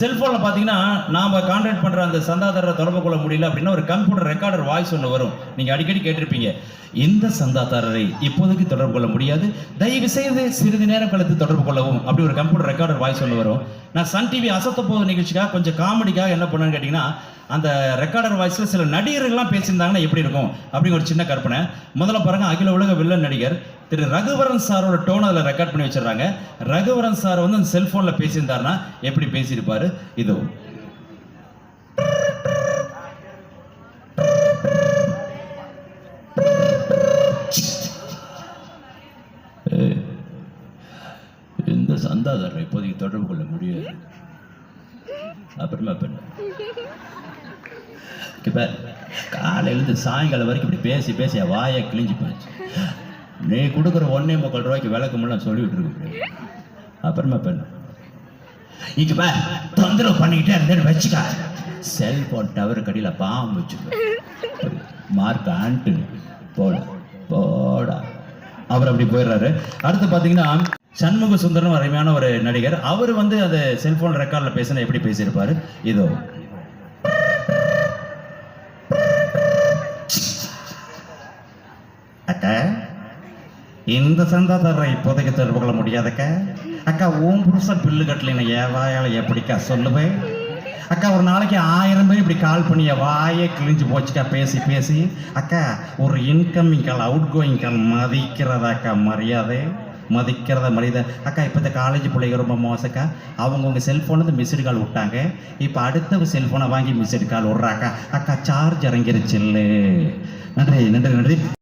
செல்போனில் பார்த்தீங்கன்னா நாம் கான்டாக்ட் பண்ணுற அந்த சந்தாதாரரை தொடர்பு கொள்ள முடியல அப்படின்னா ஒரு கம்ப்யூட்டர் ரெக்கார்டர் வாய்ஸ் ஒன்று வரும். நீங்கள் அடிக்கடி கேட்டிருப்பீங்க, இந்த சந்தாதாரரை இப்போதைக்கு தொடர்பு கொள்ள முடியாது, தயவு செய்து சிறிது நேரம் கழித்து தொடர்பு கொள்ளவும் அப்படி ஒரு கம்ப்யூட்டர் ரெக்கார்டர் வாய்ஸ் ஒன்று வரும். நான் சன் டிவி அசத்த போது நிகழ்ச்சிக்காக கொஞ்சம் காமெடிக்காக என்ன பண்ணுன்னு கேட்டிங்கன்னா, அந்த ரெக்கார்டர் வாய்ஸில் சில நடிகர்கள்லாம் பேசியிருந்தாங்கன்னா எப்படி இருக்கும் அப்படிங்கிற ஒரு சின்ன கற்பனை. முதல்ல பாருங்க, அகில உலக வில்லன் நடிகர் திரு ரகுவரன் சாரோட டோன் அதில் ரெக்கார்ட் பண்ணி வச்சிடறாங்க. ரகுவரன் சார் வந்து அந்த செல்போனில் பேசியிருந்தாருன்னா எப்படி பேசியிருப்பாரு? இதோ இந்த சந்தாதாரரை இப்போதைக்கு தொடர்பு கொள்ள முடியாது. அப்புறமா பண்ண காலையிலேருந்து சாயங்காலம் வரைக்கும் இப்படி பேசி பேசி வாயை கிழிஞ்சு போச்சு. நீ கொடுக்குற 1.25 ரூபாய்க்கு விளக்கமெல்லாம் சொல்லிவிட்டு இருக்கு. அப்புறமா பண்ண இங்க தொந்தரவு பண்ணிக்கிட்டே இருந்தேன்னு வச்சுக்கா, செல்போன் டவர் கடியில் பாம்பு வச்சுருக்கேன். மார்க் ஆண்டனி போடா போடா அவர் அப்படி போயிடுறாரு. அடுத்து பார்த்தீங்கன்னா சண்முக சுந்தரம் அருமையான ஒரு நடிகர். அவர் வந்து அந்த செல்போன் ரெக்கார்டில் பேசினா எப்படி பேசியிருப்பாரு? இதோ அக்கா, இந்த சந்தாதாரரை இப்போதைக்கு தொடர்பு கொள்ள முடியாதக்கா. அக்கா, ஓம் புருஷன் பில்லு கட்டலின ஏவாயால எப்படிக்கா சொல்லுவேன்? அக்கா, ஒரு நாளைக்கு 1000 பேர் இப்படி கால் பண்ணி வாயே கிழிஞ்சு போச்சுக்கா பேசி பேசி. அக்கா, ஒரு இன்கமிங் கால் அவுட் கோயிங் கால் மதிக்கிறதாக்கா மரியாதை, மதிக்கிறத மரியாதை. அக்கா, இப்போ இந்த காலேஜ் பிள்ளைங்க ரொம்ப மோசக்கா, அவங்கவுங்க செல்ஃபோனில் மிஸ்டு கால் விட்டாங்க, இப்போ அடுத்த செல்ஃபோனை வாங்கி மிஸ்டு கால் விட்றாக்கா. அக்கா, சார்ஜ் இறங்கிருச்சு இல்லை. நன்றி நன்றி நன்றி.